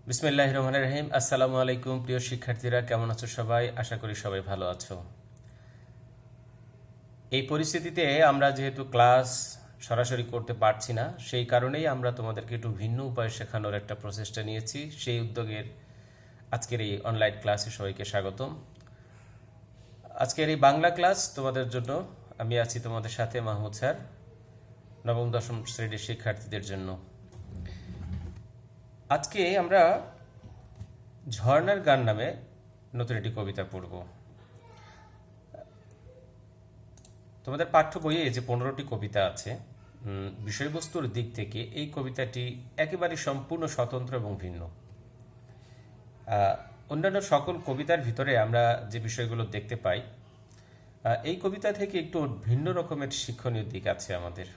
বিসমিল্লাহির রহমানির রহিম। আসসালামু আলাইকুম প্রিয় শিক্ষার্থীরা, কেমন আছো সবাই? আশা করি সবাই ভালো আছো। এই পরিস্থিতিতে আমরা যেহেতু ক্লাস সরাসরি করতে পারছি না, সেই কারণেই আমরা তোমাদেরকে একটু ভিন্ন উপায়ে শেখানোর একটা প্রচেষ্টা নিয়েছি। সেই উদ্যোগের আজকের এই অনলাইন ক্লাসে সবাইকে স্বাগতম। আজকের এই বাংলা ক্লাস তোমাদের জন্য আমি আছি তোমাদের সাথে, মাহমুদ স্যার, নবম দশম শ্রেণীর শিক্ষার্থীদের জন্য। আজকে আমরা ঝর্ণার গান নামে নতুন একটি কবিতা পড়ব। তোমাদের পাঠ্য বইয়ে যে 15টি কবিতা আছে, বিষয়বস্তুর দিক থেকে এই কবিতাটি একেবারে সম্পূর্ণ স্বতন্ত্র এবং ভিন্ন। অন্যান্য সকল কবিতার ভিতরে আমরা যে বিষয়গুলো দেখতে পাই, এই কবিতা থেকে একটু ভিন্ন রকমের শিক্ষণীয় দিক আছে আমাদের।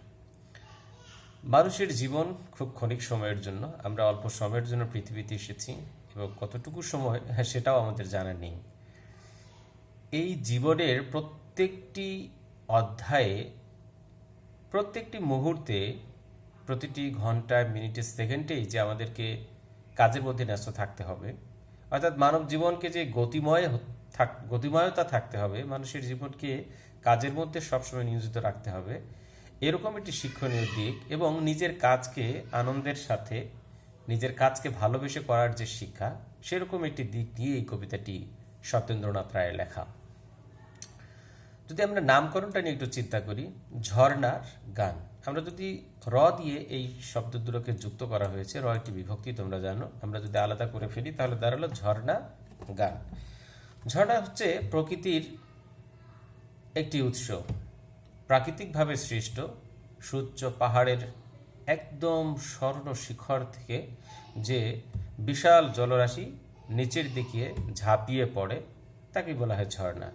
মানুষের জীবন খুব ক্ষণিক সময়ের জন্য, আমরা অল্প সময়ের জন্য পৃথিবীতে এসেছি এবং কতটুকু সময় সেটাও আমাদের জানা নেই। এই জীবনের প্রত্যেকটি অধ্যায়ে, প্রত্যেকটি মুহূর্তে, প্রতিটি ঘন্টায়, মিনিটে, সেকেন্ডেই যে আমাদেরকে কাজের মধ্যে ন্যস্ত থাকতে হবে, অর্থাৎ মানব জীবনকে যে গতিময়তা থাকতে হবে, মানুষের জীবনকে কাজের মধ্যে সবসময় নিয়োজিত রাখতে হবে, এরকম একটি শিক্ষণীয় দিক এবং নিজের কাজকে আনন্দের সাথে, নিজের কাজকে ভালোবেসে করার যে শিক্ষা, সেরকম একটি দিক নিয়ে এই কবিতাটি সত্যেন্দ্রনাথ রায়ের লেখা। যদি আমরা নামকরণটা নিয়ে একটু চিন্তা করি, ঝর্ণার গান, আমরা যদি র দিয়ে এই শব্দ দুটোকে যুক্ত করা হয়েছে, র একটি বিভক্তি তোমরা জানো, আমরা যদি আলাদা করে ফেলি তাহলে দাঁড়ালো ঝর্ণা গান। ঝর্ণা হচ্ছে প্রকৃতির একটি উৎস, প্রাকৃতিকভাবে সৃষ্ট। সূর্য পাহাড়ের একদম স্বর্ণ শিখর থেকে যে বিশাল জলরাশি নিচের দিকে ঝাঁপিয়ে পড়ে, তাকে বলা হয় ঝর্ণা।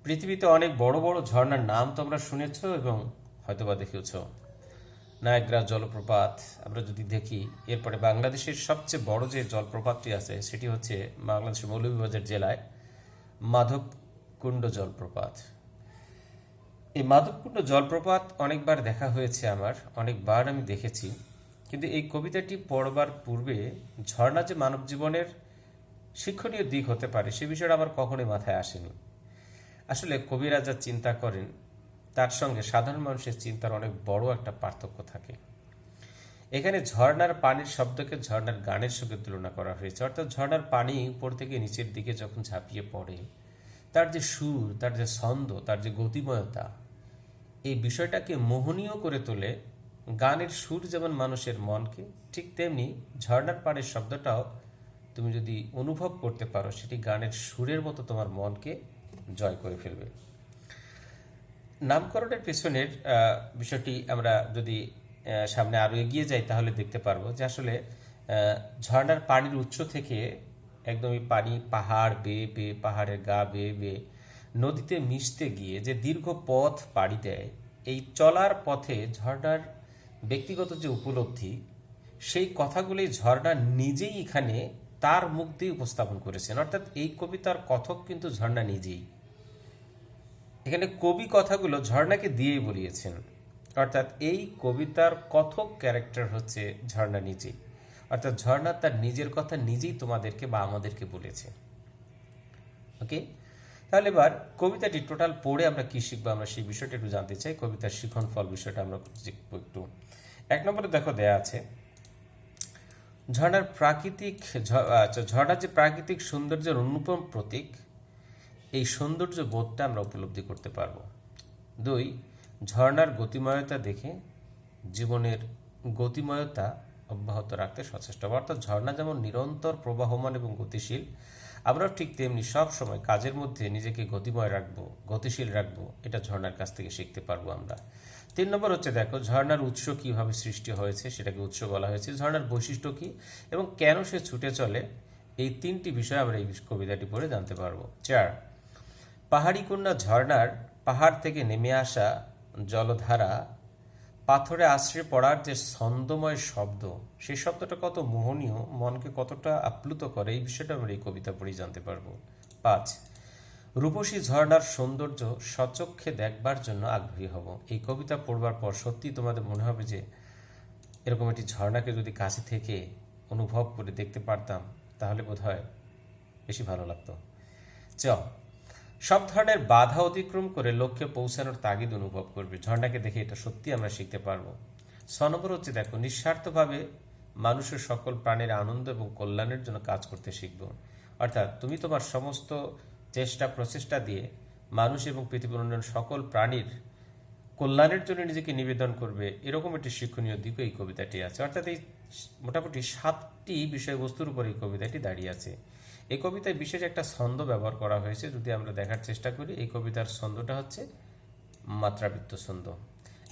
পৃথিবীতে অনেক বড় বড় ঝর্ণার নাম তোমরা শুনেছ এবং হয়তোবা দেখেছ। নায়াগ্রা জলপ্রপাত আমরা যদি দেখি, এরপরে বাংলাদেশের সবচেয়ে বড় যে জলপ্রপাতটি আছে সেটি হচ্ছে বাংলাদেশের মৌলভীবাজার জেলায় মাধবকুণ্ড জলপ্রপাত। এই মাধবকুণ্ড জলপ্রপাত অনেকবার দেখা হয়েছে আমার, অনেকবার আমি দেখেছি, কিন্তু এই কবিতাটি পড়বার পূর্বে ঝর্ণা যে মানব জীবনের শিক্ষণীয় দিক হতে পারে সে বিষয়টা আমার কখনোই মাথায় আসেনি। আসলে কবিরা যা চিন্তা করেন তার সঙ্গে সাধারণ মানুষের চিন্তার অনেক বড় একটা পার্থক্য থাকে। এখানে ঝর্ণার পানির শব্দকে ঝর্ণার গানের সঙ্গে তুলনা করা হয়েছে, অর্থাৎ ঝর্ণার পানি উপর থেকে নিচের দিকে যখন ঝাঁপিয়ে পড়ে, তার যে সুর, তার যে ছন্দ, তার যে গতিময়তা, এই বিষয়টাকে মোহনীয় করে তোলে। গানের সুর যেমন মানুষের মনকে, ঠিক তেমনি ঝর্ণার পানির শব্দটাও তুমি যদি অনুভব করতে পারো, সেটি গানের সুরের মতো তোমার মনকে জয় করে ফেলবে। নামকরণের পেছনের বিষয়টি আমরা যদি সামনে আরও এগিয়ে যাই তাহলে দেখতে পারবো যে আসলে ঝর্ণার পানির উৎস থেকে একদমই পানি পাহাড় বেয়ে বেয়ে, পাহাড়ের গা বেয়ে বেয়ে নদীতে মিশতে গিয়ে যে দীর্ঘ পথ পাড়ি দেয়, এই চলার পথে ঝর্ণার ব্যক্তিগত যে উপলব্ধি, সেই কথাগুলি ঝর্ণা নিজেই এখানে তার মুখ দিয়ে উপস্থাপন করেছেন। অর্থাৎ এই কবিতার কথক কিন্তু ঝর্ণা নিজেই। এখানে কবি কথাগুলো ঝর্ণাকে দিয়েই বলিয়েছেন, অর্থাৎ এই কবিতার কথক ক্যারেক্টার হচ্ছে ঝর্ণা নিজেই। অর্থাৎ ঝর্ণা তার নিজের কথা নিজেই তোমাদেরকে বা আমাদেরকে বলেছে। ওকে, তাহলে এবার কবিতাটি টোটাল পড়ে আমরা কি শিখবো, আমরা সেই বিষয়টা একটু জানতে চাই। কবিতার শিখন ফল বিষয়টা আমরা শিখবো একটু। 1 নম্বরে দেখো দেয়া আছে, ঝর্ণার ঝর্ণার যে প্রাকৃতিক সৌন্দর্যের অনুপম প্রতীক, এই সৌন্দর্য বোধটা আমরা উপলব্ধি করতে পারবো। 2, ঝর্ণার গতিময়তা দেখে জীবনের গতিময়তা অব্যাহত রাখতে সচেষ্ট হবো। অর্থাৎ ঝর্ণা যেমন নিরন্তর প্রবাহমান এবং গতিশীল, আমরাও ঠিক তেমনি সব সময় কাজের মধ্যে নিজেকে গতিময় রাখবো, গতিশীল রাখবো, এটা ঝর্ণার কাছ থেকে শিখতে পারবো আমরা। 3 নম্বর হচ্ছে, দেখো ঝর্ণার উৎস কিভাবে সৃষ্টি হয়েছে, সেটাকে উৎস বলা হয়েছে। ঝর্ণার বৈশিষ্ট্য কি এবং কেন সে ছুটে চলে, এই 3টি বিষয় আমরা এই কবিতাটি পড়ে জানতে পারবো। 4, পাহাড়ি কন্যা ঝর্ণার পাহাড় থেকে নেমে আসা জলধারা পাথরে আশ্রে পড়ার যে ছন্দময় শব্দ, সেই শব্দটা কত মোহনীয়, মনকে কতটা আপ্লুত করে, এই বিষয়টা আমরা এই কবিতা পড়েই জানতে পারবো। 5, রূপসী ঝর্ণার সৌন্দর্য স্বচক্ষে দেখবার জন্য আগ্রহী হব। এই কবিতা পড়বার পর সত্যি তোমাদের মনে হবে যে এরকম একটি ঝর্ণাকে যদি কাছে থেকে অনুভব করে দেখতে পারতাম তাহলে বোধহয় বেশি ভালো লাগতো। চ, সব ধরনের বাধা অতিক্রম করে লক্ষ্যে পৌঁছানোর তাগিদ অনুভব করবে। ঝর্ণাকে দেখে এটা সত্যি আমরা শিখতে পারবো। 6 নম্বর হচ্ছে, দেখো, নিঃস্বার্থভাবে মানুষের সকল প্রাণীর আনন্দ এবং কল্যাণের জন্য কাজ করতে শিখব। অর্থাৎ তুমি তোমার সমস্ত প্রচেষ্টা দিয়ে মানুষ এবং পৃথিবীর অন্যান্য সকল প্রাণীর কল্যাণের জন্য নিজেকে নিবেদন করবে, এরকম একটি শিক্ষণীয় দিকও এই কবিতাটি আছে। অর্থাৎ এই মোটামুটি 7টি বিষয়বস্তুর উপর এই কবিতাটি দাঁড়িয়ে আছে। এই কবিতায় বিশেষ একটা ছন্দ ব্যবহার করা হয়েছে। যদি আমরা দেখার চেষ্টা করি, এই কবিতার ছন্দটা হচ্ছে মাত্রাবৃত্ত ছন্দ।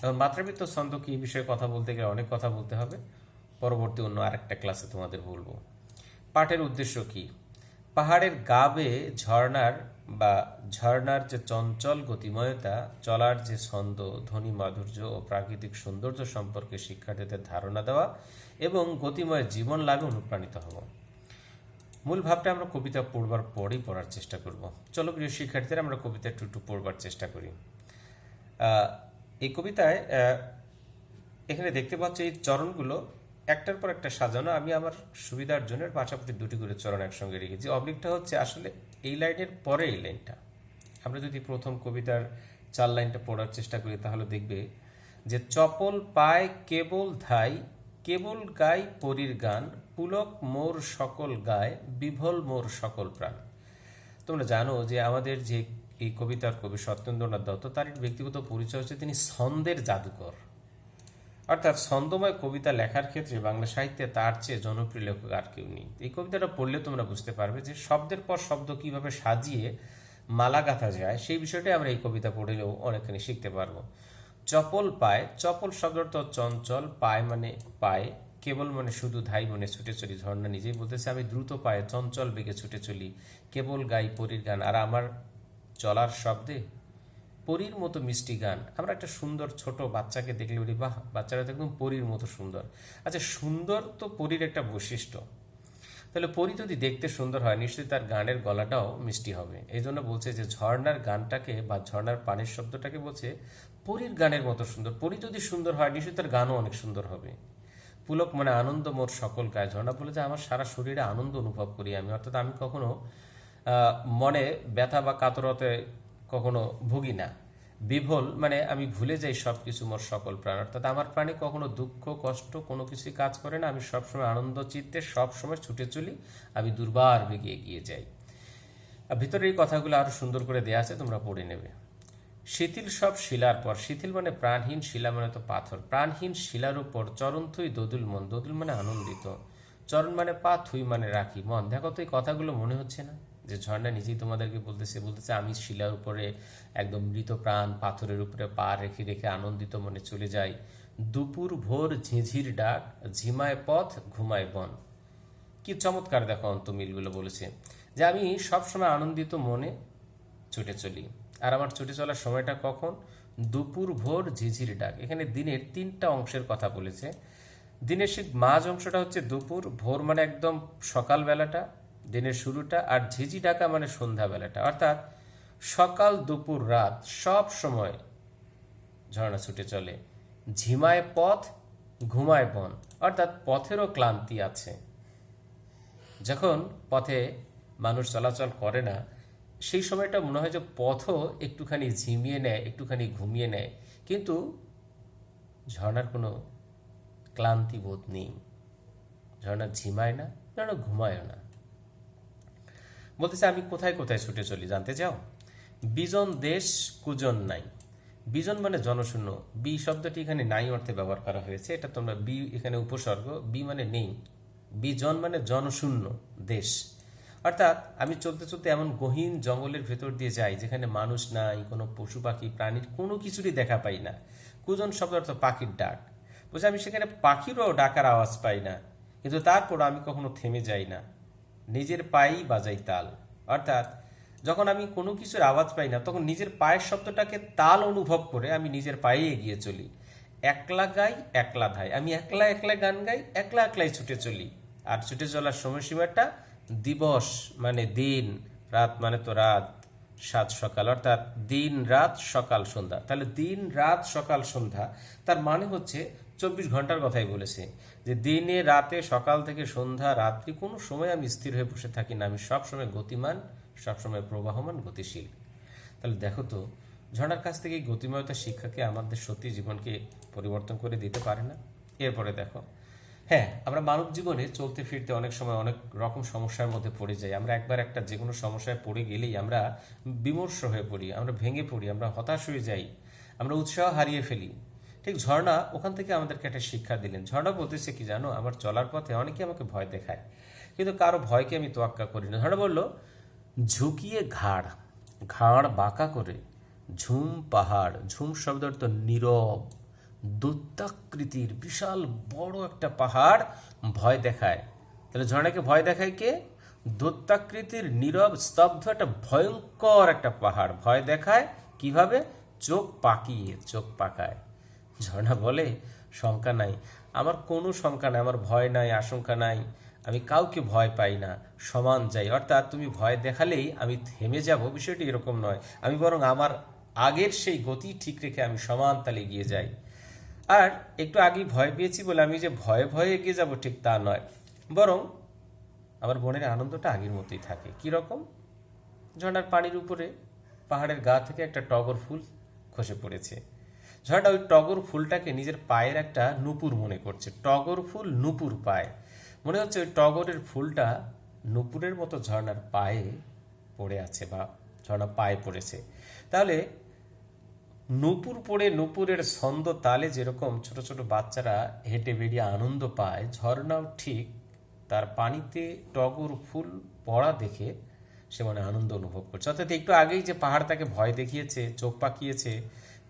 এখন মাত্রাবৃত্ত ছন্দ কি, এই বিষয়ে কথা বলতে গেলে অনেক কথা বলতে হবে, পরবর্তী অন্য আরেকটা ক্লাসে তোমাদের বলবো। পাঠের উদ্দেশ্য কি? পাহাড়ের গা বেয়ে ঝর্ণার যে চঞ্চল গতিময়তা, চলার যে ছন্দ, ধ্বনি মাধুর্য ও প্রাকৃতিক সৌন্দর্য সম্পর্কে শিক্ষার্থীদের ধারণা দেওয়া এবং গতিময় জীবন লাভে অনুপ্রাণিত হব। মূল ভাবটা আমরা কবিতা পড়বার পরেই পড়ার চেষ্টা করব। চলো প্রিয় শিক্ষার্থীরা, আমরা কবিতা একটু পড়বার চেষ্টা করি। এই কবিতায় এখানে দেখতে পাচ্ছ এই চরণগুলো একটার পর একটা সাজানো। আমি আমার সুবিধার জন্য পাশাপাশি 2টি করে চরণ একসঙ্গে রেখেছি। অবলিকটা হচ্ছে আসলে এই লাইনের পরে এই লাইনটা। আমরা যদি প্রথম কবিতার 4 লাইনটা পড়ার চেষ্টা করি তাহলে দেখবে যে, চপল পায় কেবল ধাই, কেবল গাই পরীর গান, পুলক মোর সকল গায়, বিভল মোর সকল প্রাণ। তোমরা জানো যে আমাদের যে এই কবিতার কবি সত্যেন্দ্রনাথ দত্ত, তার ব্যক্তিগত পরিচয় হচ্ছে তিনি ছন্দের জাদুকর। অর্থাৎ ছন্দময় কবিতা লেখার ক্ষেত্রে বাংলা সাহিত্যে তার চেয়ে জনপ্রিয় লেখক আর কেউ নেই। এই কবিতাটা পড়লে তোমরা বুঝতে পারবে যে শব্দের পর শব্দ কিভাবে সাজিয়ে মালা গাঁথা যায়, সেই বিষয়টাই আমরা এই কবিতা পড়লেও অনেকখানি শিখতে পারবো। চপল পায়, চপল শব্দের তো চঞ্চল, পায় মানে পায়, কেবল মানে শুধু, ধাই মানে ছুটে চলি। ঝর্ণা নিজেই বলতেছে, আমি দ্রুত পায়ে চঞ্চল বেগে ছুটে চলি, কেবল গাই পরীর গান, আর আমার চলার শব্দে পরীর মতো মিষ্টি গান। আমরা একটা সুন্দর ছোট বাচ্চাকে দেখলে বলি, বাহ, বাচ্চারা তো একদম পরীর মতো সুন্দর। আচ্ছা, সুন্দর তো পরীর একটা বৈশিষ্ট্য। তাহলে পরী যদি দেখতে সুন্দর হয়, নিশ্চয়ই তার গানের গলাটাও মিষ্টি হবে। এই জন্য বলছে যে ঝর্ণার গানটাকে বা ঝর্ণার পানির শব্দটাকে বলছে পরীর গানের মতো সুন্দর। পরী যদি সুন্দর হয়, নিশ্চয়ই তার গানও অনেক সুন্দর হবে। পুলক মানে আনন্দ মোর সকল গায়ে। ঝর্ণা বলে যে আমার সারা শরীরে আনন্দ অনুভব করি আমি, অর্থাৎ আমি কখনো মনে ব্যথা বা কাতরতে কখনো ভুগি না। বিভোল মানে আমি ভুলে যাই সব কিছু মোর সকল প্রাণ, অর্থাৎ আমার প্রাণে কখনো দুঃখ কষ্ট কোনো কিছুই কাজ করে না। আমি সবসময় আনন্দ চিত্তে সবসময় ছুটে চলি, আমি দুর্বার বেগে এগিয়ে যাই। ভিতরে এই কথাগুলো আরো সুন্দর করে দেয়া আছে, তোমরা পড়ে নেবে। শিথিল সব শিলার পর, শিথিল মানে প্রাণহীন, শিলা মানে তো পাথর, প্রাণহীন শিলার উপর চরণ থুই দোদুল মন, দোদুল মানে আনন্দিত, চরণ মানে পা, থুই মানে রাখি মন। দেখো তো এই কথাগুলো মনে হচ্ছে না যে ঝর্ণা নিজেই তোমাদেরকে বলতেছে আমি শিলার উপরে একদম মৃত প্রাণ পাথরের উপরে পা রেখে রেখে আনন্দিত মনে চলে যাই। দুপুর ভোর ঝিঝির ডাক, ঝিমায় পথ ঘুমায় বন। কি চমৎকার দেখো অন্তমিলগুলো বলেছে যে আমি সবসময় আনন্দিত মনে ছুটে চলি। আর আমার ছুটে চলার সময়টা কখন? দুপুর ভোর ঝিঝির ডাক। এখানে দিনের 3টা অংশের কথা বলেছে। দিনের সেই মাঝ অংশটা হচ্ছে দুপুর, ভোর মানে একদম সকালবেলাটা, দিনের শুরুটা, আর ঝিঝি ডাকা মানে সন্ধ্যাবেলাটা। অর্থাৎ সকাল দুপুর রাত সব সময় ঝর্ণা ছুটে চলে। ঝিমায় পথ ঘুমায় বন, অর্থাৎ পথেরও ক্লান্তি আছে। যখন পথে মানুষ চলাচল করে না, সেই সময়টা মনে হয় যে পথও একটুখানি ঝিমিয়ে নেয়, একটুখানি ঘুমিয়ে নেয়, কিন্তু ঝর্ণার কোনো ক্লান্তি বোধ নেই। ঝর্ণা ঝিমায় না, ঝর্ণা ঘুমায়ও না। বলতেছে আমি কোথায় কোথায় ছুটে চলি, জানতে চাও? বিজন দেশ কুজন নাই। বিজন মানে জনশূন্য। বি শব্দটি এখানে নাই অর্থে ব্যবহার করা হয়েছে। এটা তোমরা বি এখানে উপসর্গ, বি মানে নেই, বিজন মানে জনশূন্য দেশ। অর্থাৎ আমি চলতে চলতে এমন গহীন জঙ্গলের ভেতর দিয়ে যাই যেখানে মানুষ নাই, কোনো পশু পাখি প্রাণীর কোনো কিছুরই দেখা পাই না। কুজন শব্দ অর্থ পাখির ডাক। বলছে আমি সেখানে পাখিরও ডাকার আওয়াজ পাই না, কিন্তু তারপর আমি কখনো থেমে যাই না, নিজের পায়েই বাজাই তাল। অর্থাৎ যখন আমি কোনো কিছুর আওয়াজ পাই না, তখন নিজের পায়ের শব্দটাকে তাল অনুভব করে আমি নিজের পায়ে এগিয়ে চলি। একলা গাই একলা ধাই, আমি একলা একলা গান গাই, একলা একলাই ছুটে চলি। আর ছুটে চলার সময়সীমাটা দিবস মানে দিন, রাত মানে তো রাত, সাত সকাল, অর্থাৎ দিন রাত সকাল সন্ধ্যা। তাহলে দিন রাত সকাল সন্ধ্যা তার মানে হচ্ছে 24 ঘন্টার কথাই বলেছে, যে দিনে রাতে সকাল থেকে সন্ধ্যা রাত্রি কোনো সময় আমি স্থির হয়ে বসে থাকি না, আমি সবসময় গতিমান, সবসময় প্রবাহমান, গতিশীল। তাহলে দেখো তো, ঝর্ণার কাছ থেকে এই গতিময়তা শিক্ষাকে আমাদের সত্যি জীবনকে পরিবর্তন করে দিতে পারে না? এরপরে দেখো, হ্যাঁ, আমরা মানব জীবনে চলতে ফিরতে অনেক সময় অনেক রকম সমস্যার মধ্যে পড়ে যাই। আমরা একবার একটা যে কোনো সমস্যায় পড়ে গেলেই আমরা বিমর্ষ হয়ে পড়ি, আমরা ভেঙে পড়ি, আমরা হতাশ হয়ে যাই, আমরা উৎসাহ হারিয়ে ফেলি। ঠিক ঝর্ণা ওখান থেকে আমাদেরকে একটা শিক্ষা দিলেন। ঝর্ণা বলতেছে কি জানো, আমার চলার পথে অনেকে আমাকে ভয় দেখায়, কিন্তু কারো ভয়কে আমি তোয়াক্কা করি না। ঝর্ণা বলল, ঝুঁকিয়ে ঘাড়, ঘাড় বাঁকা করে ঝুম পাহাড়, ঝুম শব্দ অর্থ নীরব, দৈত্যাকৃতির বিশাল বড় একটা পাহাড় ভয় দেখায়। তাহলে ঝর্ণাকে ভয় দেখায় কে? দৈত্যাকৃতির নীরব স্তব্ধ একটা ভয়ঙ্কর একটা পাহাড় ভয় দেখায়। কিভাবে? চোখ পাকিয়ে, চোখ পাকায়। ঝর্ণা বলে, শঙ্কা নাই, আমার কোনো শঙ্কা নাই, আমার ভয় নাই, আশঙ্কা নাই, আমি কাউকে ভয় পাই না, সমান যাই। অর্থাৎ তুমি ভয় দেখালেই আমি থেমে যাব, বিষয়টি এরকম নয়, আমি বরং আমার আগের সেই গতি ঠিক রেখে আমি সমান তালে এগিয়ে যাই। আর একটু আগেই ভয় পেয়েছি বলে আমি যে ভয়ে ভয়ে এগিয়ে যাব ঠিক তা নয়, বরং আমার মনের আনন্দটা আগের মতোই থাকে। কীরকম? ঝর্ণার পানির উপরে পাহাড়ের গা থেকে একটা টগর ফুল খসে পড়েছে। ঝর্ণা ওই টগর ফুলটাকে নিজের পায়ের একটা নূপুর মনে করছে। টগর ফুল নূপুর পায়, মনে হচ্ছে ওই টগরের ফুলটা নূপুরের মতো ঝর্ণার পায়ে পড়ে আছে, বা ঝর্ণা পায়ে পড়েছে। তাহলে নূপুর পড়ে নূপুরের ছন্দ তালে যেরকম ছোট ছোট বাচ্চারা হেঁটে বেরিয়ে আনন্দ পায়, ঝর্ণাও ঠিক তার পানিতে টগর ফুল পড়া দেখে সে মনে আনন্দ অনুভব করছে। অর্থাৎ একটু আগেই যে পাহাড় তাকে ভয় দেখিয়েছে, চোখ পাকিয়েছে,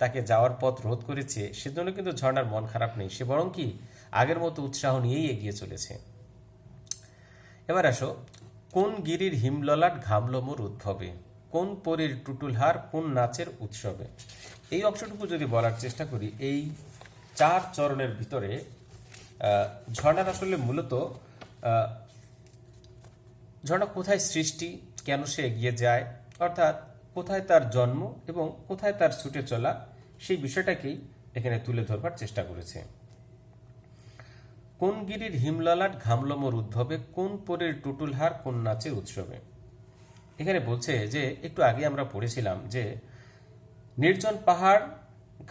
তাকে যাওয়ার পথ রোধ করেছে, সেজন্য কিন্তু ঝর্ণার মন খারাপ নেই, সে বরং কি আগের মতো উৎসাহ নিয়েই এগিয়ে চলেছে। এবার আসো, কোন গিরির হিমললাট ঘামল মোর উদ্ভবে, কোন পরীর টুটুলহার কোন নাচের উৎসবে। এই অংশটুকু যদি বলার চেষ্টা করি, এই 4 চরণের ভিতরে ঝর্ণার আসলে মূলত ঝর্ণা কোথায় সৃষ্টি, কেন সে এগিয়ে যায়, অর্থাৎ কোথায় তার জন্ম এবং কোথায় তার ছুটে চলা, সেই বিষয়টাকেই এখানে তুলে ধরবার চেষ্টা করেছে। কোন গিরির হিমললাট ঘামল মোর উদ্ভবে, কোন পরীর টুটুলহার কোন নাচের উৎসবে। এখানে বলছে যে একটু আগে আমরা পড়েছিলাম যে নির্জন পাহাড়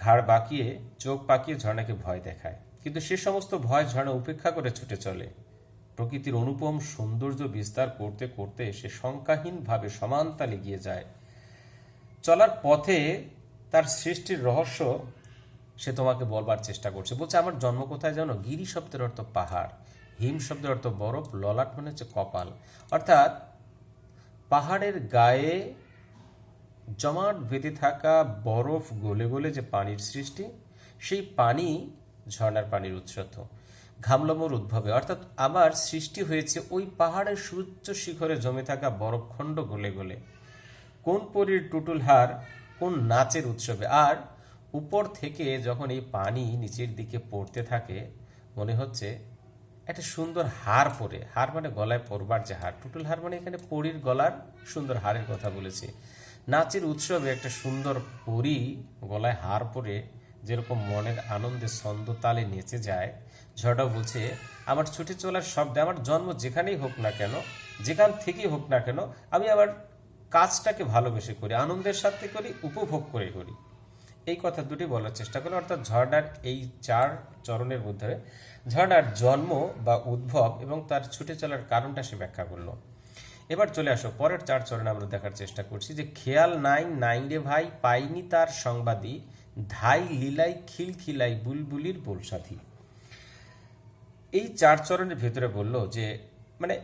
ঘাড় বাঁকিয়ে চোখ পাকিয়ে ঝর্ণাকে ভয় দেখায়, কিন্তু সে সমস্ত ভয় ঝর্ণা উপেক্ষা করে ছুটে চলে। প্রকৃতির অনুপম সৌন্দর্য বিস্তার করতে করতে সে শঙ্কাহীনভাবে সমান তালে এগিয়ে যায়। চলার পথে তার সৃষ্টির রহস্য সে তোমাকে বলবার চেষ্টা করছে। বলছে, আমার জন্ম কোথায় জানো? গিরি শব্দের অর্থ পাহাড়, হিম শব্দের অর্থ বরফ, ললাট মানে হচ্ছে কপাল। অর্থাৎ পাহাড়ের গায়ে জমাট বেঁধে থাকা বরফ গলে গলে যে পানির সৃষ্টি, সেই পানি ঝর্ণার পানির উৎস। ঘামলমোর উদ্ভবে, অর্থাৎ আমার সৃষ্টি হয়েছে ওই পাহাড়ের সুউচ্চ শিখরে জমে থাকা বরফখণ্ড গলে গলে। কোন পরীর টুটুলহার কোন নাচের উৎসবে। আর উপর থেকে যখন এই পানি নিচের দিকে পড়তে থাকে, মনে হচ্ছে একটা সুন্দর হার পরে, হার মানে গলায় পরবার যে হার, টুটুল হার মানে এখানে পরীর গলার সুন্দর হারের কথা বলেছে। নাচের উৎসবে একটা সুন্দর পরী গলায় হার পরে যেরকম মনের আনন্দে ছন্দ তালে নেচে যায়, ঝড়টাও বলছে আমার ছুটে চলার শব্দে, আমার জন্ম যেখানেই হোক না কেন, যেখান থেকেই হোক না কেন, আমি আমার কাজটাকে ভালোবেসে করি, আনন্দের সাথে করি, উপভোগ করে করি। এই কথা দুটি বলার চেষ্টা করলো। অর্থাৎ ঝর্ণার এই 4 চরণের মধ্যে ঝর্ণার জন্ম বা উদ্ভব এবং তার ছুটে চলার কারণটা সে ব্যাখ্যা করলো। এবার চলে আসো পরের 4 চরণে আমরা দেখার চেষ্টা করছি যে খেয়াল নাই নাই রে ভাই, পাইনি তার সংবাদী, ধাই লীলাই খিলখিলাই বুলবুলির বোলসাথী। এই 4 চরণের ভেতরে বললো যে মানে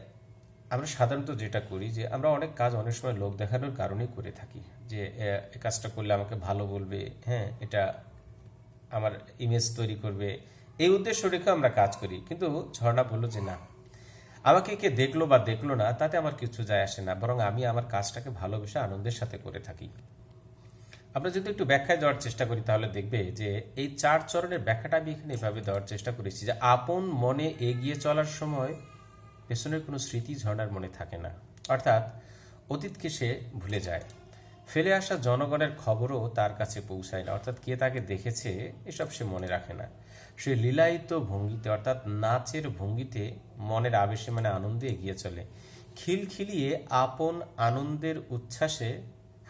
আমরা সাধারণত যেটা করি যে আমরা অনেক কাজ অনেক সময় লোক দেখানোর কারণেই করে থাকি, যে এই কাজটা করলে আমাকে ভালো বলবে, হ্যাঁ এটা আমার ইমেজ তৈরি করবে, এই উদ্দেশ্য রেখে আমরা কাজ করি। কিন্তু ঝর্ণা বলল যে না, আমাকে কে দেখলো বা দেখলো না তাতে আমার কিছু যায় আসে না, বরং আমি আমার কাজটাকে ভালোবেসে আনন্দের সাথে করে থাকি। আমরা যদি একটু ব্যাখ্যায় দেওয়ার চেষ্টা করি তাহলে দেখবে যে এই 4 চরণের ব্যাখ্যাটা আমি এখানে এভাবে দেওয়ার চেষ্টা করেছি যে আপন মনে এগিয়ে চলার সময় পেছনের কোনো স্মৃতি ঝর্ণার মনে থাকে না, অর্থাৎ অতীতকে সে ভুলে যায়। ফেলে আসা জনগণের খবরও তার কাছে পৌঁছায় না, অর্থাৎ কে তাকে দেখেছে এসব সে মনে রাখে না। সে লীলায়িত ভঙ্গিতে অর্থাৎ নাচের ভঙ্গিতে মনের আবেশে মানে আনন্দে এগিয়ে চলে। খিলখিলিয়ে আপন আনন্দের উচ্ছ্বাসে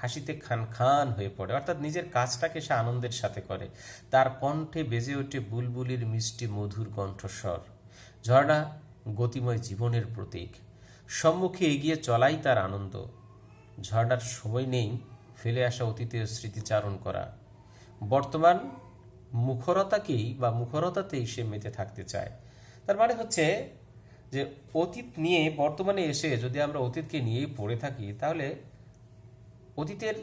হাসিতে খান খান হয়ে পড়ে, অর্থাৎ নিজের কাজটাকে সে আনন্দের সাথে করে। তার কণ্ঠে বেজে ওঠে বুলবুলির মিষ্টি মধুর কণ্ঠস্বর। ঝর্ণা গতিময় জীবনের প্রতীক। সম্মুখে এগিয়ে চলাই তার আনন্দ। ঝর্ণার সময় নেই ফেলে আসা অতীতের স্মৃতিচারণ করা। বর্তমান মুখরতাতেই সে মেতে থাকতে চায়। তার মানে হচ্ছে যে অতীত নিয়ে বর্তমানে এসে যদি আমরা অতীতকে নিয়েই পড়ে থাকি, তাহলে অতীতের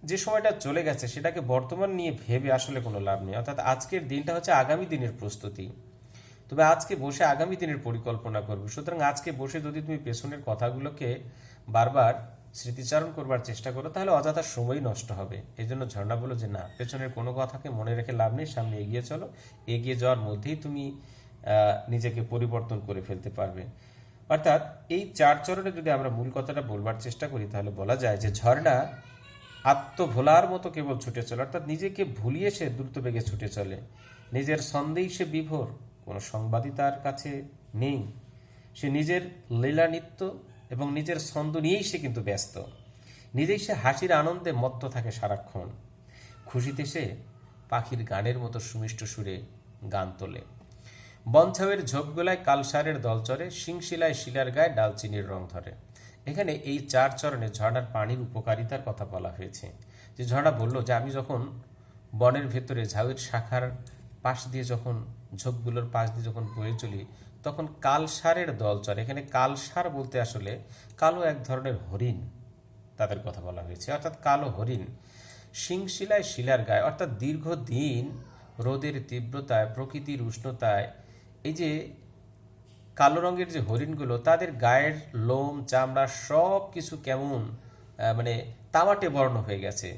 যে সময়টা চলে গেছে সেটাকে বর্তমান নিয়ে ভেবে আসলে কোনো লাভ নেই। অর্থাৎ আজকের দিনটা হচ্ছে আগামী দিনের প্রস্তুতি। তবে আজকে বসে আগামী দিনের পরিকল্পনা করবে। সুতরাং আজকে বসে যদি তুমি পেছনের কথাগুলোকে বারবার স্মৃতিচারণ করবার চেষ্টা করো, তাহলে অযথা সময় নষ্ট হবে। এই জন্য ঝর্ণা বলো যে না, পেছনের কোনো কথাকে মনে রেখে লাভ নেই, সামনে এগিয়ে চলো। এগিয়ে যাওয়ার মধ্যেই তুমি নিজেকে পরিবর্তন করে ফেলতে পারবে। অর্থাৎ এই চার চরণে যদি আমরা মূল কথাটা বলবার চেষ্টা করি, তাহলে বলা যায় যে ঝর্ণা আত্মভোলার মতো কেবল ছুটে চলে, অর্থাৎ নিজেকে ভুলিয়ে সে দ্রুত বেগে ছুটে চলে। নিজের ছন্দেই সে বিভোর, কোনো সংবাদই তার কাছে নেই। সে নিজের লীলা নৃত্য এবং নিজের ছন্দ নিয়েই সে কিন্তু ব্যস্ত। নিজেই সে হাসির আনন্দে মত্ত থাকে সারাক্ষণ। খুশিতে সে পাখির গানের মতো সুমিষ্ট সুরে গান তোলে। বনছাউয়ের ঝোপগোলায় কালসারের দল চড়ে, শিংশিলায় শিলার গায়ে ডালচিনির রং ধরে। এখানে এই চার চরণে ঝর্ণার পানির উপকারিতার কথা বলা হয়েছে। যে ঝর্ণা বলল যে আমি যখন বনের ভেতরে ঝাউয়ের শাখার পাশ দিয়ে যখন ঝোপগুলোর পাশ দিয়ে যখন বয়ে চলি, তখন কালসারের দল চড়ে। এখানে কালসার বলতে আসলে কালো এক ধরনের হরিণ, তাদের কথা বলা হয়েছে, অর্থাৎ কালো হরিণ। শিংশিলায় শিলার গায়ে, অর্থাৎ দীর্ঘদিন রোদের তীব্রতায়, প্রকৃতির উষ্ণতায় এই যে কালো রঙের যে হরিণগুলো, তাদের গায়ের লোম চামড়া সব কিছু কেমন মানে তামাটে বর্ণ হয়ে গেছে।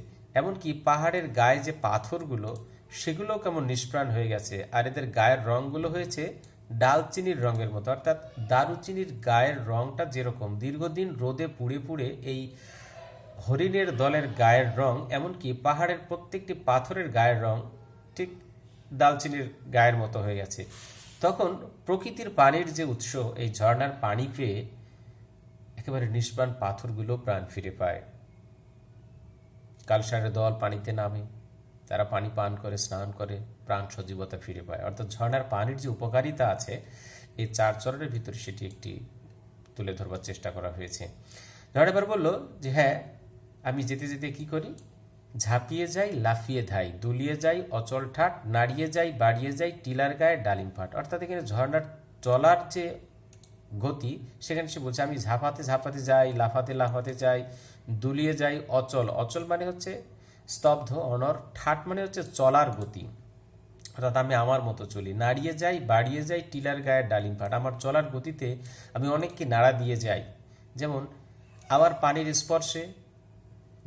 এমনকি পাহাড়ের গায়ে যে পাথরগুলো, সেগুলো কেমন নিষ্প্রাণ হয়ে গেছে। আর এদের গায়ের রঙগুলো হয়েছে ডালচিনির রঙের মতো, অর্থাৎ দারুচিনির গায়ের রঙটা যেরকম দীর্ঘদিন রোদে পুড়ে পুড়ে এই হরিণের দলের গায়ের রং, এমনকি পাহাড়ের প্রত্যেকটি পাথরের গায়ের রং ঠিক দালচিনির গায়ের মতো হয়ে গেছে। তখন প্রকৃতির পানির যে উৎস, এই ঝর্ণার পানি পেয়ে একেবারে নিষ্প্রাণ পাথরগুলো প্রাণ ফিরে পায়। কালসারের দল পানিতে নামে, তারা পানি পান করে, স্নান করে, প্রাণ সজীবতা ফিরে পায়। অর্থাৎ ঝর্ণার পানির যে উপকারিতা আছে, এই চার চরণের ভিতরে সেটি একটি তুলে ধরবার চেষ্টা করা হয়েছে। ঝর্ণা এবার বলল যে হ্যাঁ, আমি যেতে যেতে কি করি, ঝাঁপিয়ে যাই, লাফিয়ে ধাই, দুলিয়ে যাই, অচল ঠাট, নাড়িয়ে যাই, বাড়িয়ে যাই, টিলার গায়ে ডালিম ফাট। অর্থাৎ এখানে ঝর্ণার চলার যে গতি, সেখানে সে বলছে আমি ঝাঁপাতে ঝাঁপাতে যাই, লাফাতে লাফাতে যাই, দুলিয়ে যাই। অচল, অচল মানে হচ্ছে স্তব্ধ, অনর। ঠাট মানে হচ্ছে চলার গতি, অর্থাৎ আমি আমার মতো চলি। নাড়িয়ে যাই, বাড়িয়ে যাই, টিলার গায়ে ডালিম ফাট। আমার চলার গতিতে আমি অনেককে নাড়া দিয়ে যাই। যেমন আমার পানির স্পর্শে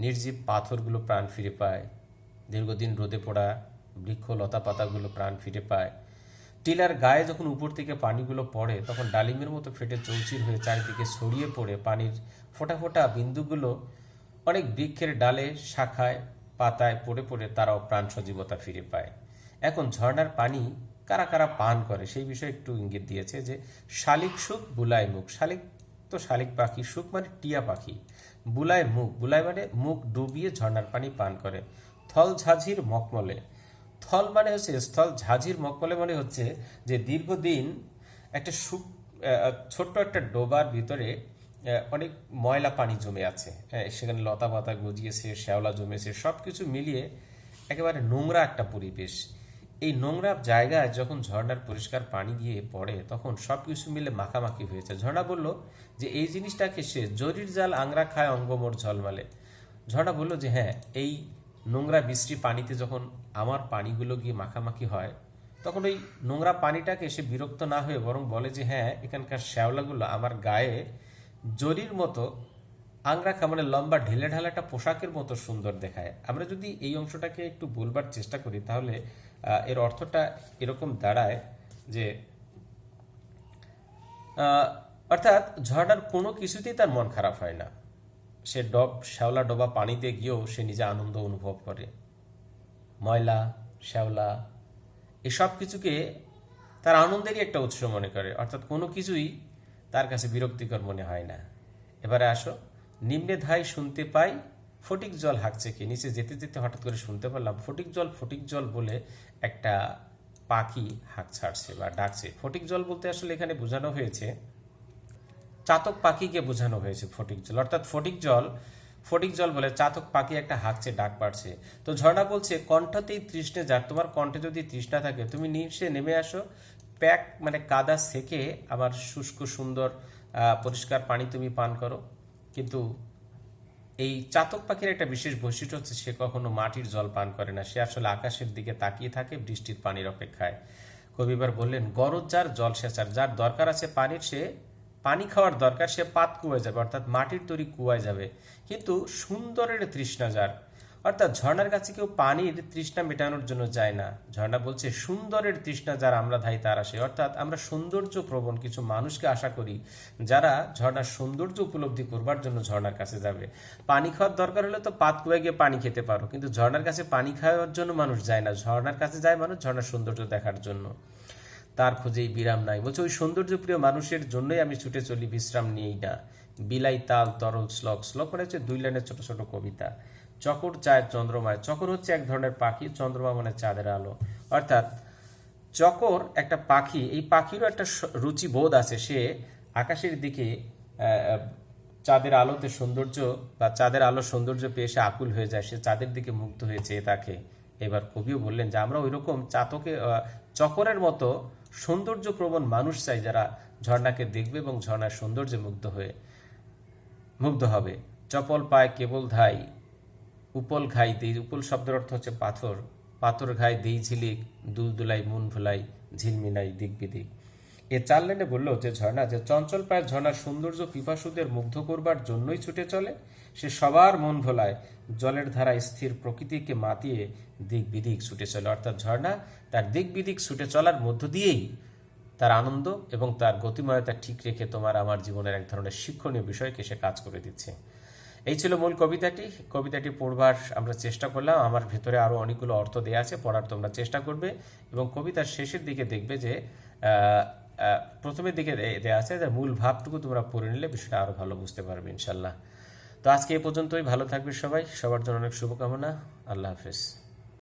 নির্জীব পাথরগুলো প্রাণ ফিরে পায়, দীর্ঘদিন রোদে পড়া বৃক্ষ লতা পাতাগুলো প্রাণ ফিরে পায়। টিলার গায়ে যখন উপর থেকে পানিগুলো পড়ে, তখন ডালিমের মতো ফেটে চৌচির হয়ে চারিদিকে ছড়িয়ে পড়ে পানির ফোঁটা ফোঁটা বিন্দুগুলো অনেক বৃক্ষের ডালে, শাখায়, পাতায় পড়ে পড়ে তারাও প্রাণ সজীবতা ফিরে পায়। এখন ঝর্ণার পানি কারা কারা পান করে সেই বিষয়ে একটু ইঙ্গিত দিয়েছে যে শালিক সুখ, বুলায় মুখ। শালিক তো শালিক পাখি, সুখ মানে টিয়া পাখি, বুলায় মুখ, বুলায় মানে মুখ ডুবিয়ে ঝর্ণার পানি পান করে। থল ঝাঝির মকমলে, থল মানে হচ্ছে স্থল, ঝাঝির মকমলে মানে হচ্ছে যে দীর্ঘদিন একটা ছোট্ট একটা ডোবার ভিতরে অনেক ময়লা পানি জমে আছে, সেখানে লতা পাতা গজিয়েছে, শ্যাওলা জমেছে, সব কিছু মিলিয়ে একেবারে নোংরা একটা পরিবেশ। এই নোংরা জায়গায় যখন ঝর্ণার পরিষ্কার পানি গিয়ে পড়ে, তখন সব কিছু মিলে মাখামাখি হয়েছে। ঝর্ণা বলল যে এই জিনিসটাকে সে জরির জাল আংরা খায়, অঙ্গমোর ঝলমালে। ঝর্ণা বলল যে হ্যাঁ, এই নোংরা বিশ্রী পানিতে যখন আমার পানিগুলো গিয়ে মাখামাখি হয়, তখন ওই নোংরা পানিটাকে সে বিরক্ত না হয়ে বরং বলে যে হ্যাঁ, এখানকার শ্যাওলাগুলো আমার গায়ে জরির মতো আংরা খা, মানে লম্বা ঢিলে ঢালা একটা পোশাকের মতো সুন্দর দেখায়। আমরা যদি এই অংশটাকে একটু বলবার চেষ্টা করি, তাহলে এর অর্থটা এরকম দাঁড়ায় যে অর্থাৎ ঝর্ণার কোনো কিছুতেই তার মন খারাপ হয় না। সে শ্যাওলা ডোবা পানিতে গিয়েও সে নিজে আনন্দ অনুভব করে। ময়লা, শ্যাওলা এই সব কিছুকে তার আনন্দেরই একটা উৎস মনে করে, অর্থাৎ কোনো কিছুই তার কাছে বিরক্তিকর মনে হয় না। এবারে আসো, নিম্নে ধাই শুনতে পাই ফটিক জল হাঁকছে কি। নিচে যেতে যেতে হঠাৎ করে শুনতে পারলাম ফটিক জল বলে একটা পাখি হাঁক ছাড়ছে বা ডাকছে। ফটিক জল বলতে আসলে এখানে বোঝানো হয়েছে চাতক পাখিকে বোঝানো হয়েছে ফটিক জল, অর্থাৎ ফটিক জল বলে চাতক পাখি একটা হাঁকছে, ডাক পাড়ছে। তো ঝর্ণা বলছে কণ্ঠতেই তৃষ্ণে যার, তোমার কণ্ঠে যদি তৃষ্ণা থাকে তুমি নিচে নেমে আসো, প্যাক মানে কাদা সেকে আবার শুষ্ক সুন্দর পরিষ্কার পানি তুমি পান করো। কিন্তু এই চাতক পাখির একটা বিশেষ বৈশিষ্ট্য হচ্ছে সে কখনো মাটির জল পান করে না, সে আসলে আকাশের দিকে তাকিয়ে থাকে বৃষ্টির পানির অপেক্ষায়। কবিবার বললেন গরজ যার জল সেচার, যার দরকার আছে পানির, সে পানি খাওয়ার দরকার, সে পাত কুয়ায় যাবে, অর্থাৎ মাটির তৈরি কুয়ায় যাবে। কিন্তু সুন্দরের তৃষ্ণা যার, অর্থাৎ ঝর্ণার কাছে কেউ পানির তৃষ্ণা মেটানোর জন্য যায় না। ঝর্ণা বলছে সুন্দরের তৃষ্ণা যার আমরা ধাই তার আসে, অর্থাৎ আমরা সৌন্দর্য প্রবণ কিছু মানুষকে আশা করি যারা ঝর্ণার সৌন্দর্য উপলব্ধি করবার জন্য ঝর্ণার কাছে যাবে। পানি খাওয়ার দরকার হলে তো পাত কুয়ায় গিয়ে পানি খেতে পারো, কিন্তু ঝর্ণার কাছে পানি খাওয়ার জন্য মানুষ যায় না, ঝর্ণার কাছে যায় মানুষ ঝর্ণার সৌন্দর্য দেখার জন্য। তার খোঁজেই বিরাম নাই, বলছে ওই সৌন্দর্যপ্রিয় মানুষের জন্যই আমি ছুটে চলি, বিশ্রাম নিয়েই না। বিলাই তাল তরল শ্লোক, শ্লোক মানে হচ্ছে 2 লাইনের ছোট ছোট কবিতা। চকর চায় চন্দ্রমায়, চকর হচ্ছে এক ধরনের পাখি, চন্দ্রমা মানে চাঁদের আলো, অর্থাৎ চকর একটা পাখি, এই পাখিরও একটা রুচি বোধ আছে, সে আকাশের দিকে চাঁদের আলোতে সৌন্দর্য বা চাঁদের আলো সৌন্দর্য পেয়ে সে আকুল হয়ে যায়, সে চাঁদের দিকে মুগ্ধ হয়ে চেয়ে থাকে। এবার কবিও বললেন যে আমরা ওই রকম চকরের মতো সৌন্দর্য প্রবণ মানুষ চাই যারা ঝর্ণাকে দেখবে এবং ঝর্ণার সৌন্দর্যে মুগ্ধ হবে। চপল পায় কেবল ধাই উপল ঘাই দেই, উপল শব্দের অর্থ হচ্ছে পাথর, পাথর ঘাই দেই ঝিলিক, দুলদুলাই মন ভুলাই ঝিলমিলাই দিক বিদিক। এ 4 লাইনে বললো যে ঝর্ণা যে চঞ্চল পায়ের ঝর্ণার সৌন্দর্য পিপাসুদের মুগ্ধ করবার জন্যই ছুটে চলে, সে সবার মন ভোলায়, জলের ধারায় স্থির প্রকৃতিকে মাতিয়ে দিক বিদিক ছুটে চলে। অর্থাৎ ঝর্ণা তার দিক বিদিক ছুটে চলার মধ্য দিয়েই তার আনন্দ এবং তার গতিময়তা ঠিক রেখে তোমার আমার জীবনের এক ধরনের শিক্ষণীয় বিষয়কে সে কাজ করে দিচ্ছে। এই ছিল মূল কবিতাটি পড়বার আমরা চেষ্টা করলাম। আমার ভেতরে আরও অনেকগুলো অর্থ দেওয়া আছে, পড়ার তোমরা চেষ্টা করবে এবং কবিতার শেষের দিকে দেখবে যে প্রথমের দিকে দেওয়া আছে যে মূল ভাবটুকু তোমরা পড়ে নিলে বিষয়টা আরও ভালো বুঝতে পারবে ইনশাল্লাহ। তো আজকে এ পর্যন্তই, ভালো থাকবে সবাই, সবার জন্য অনেক শুভকামনা, আল্লাহ হাফেজ।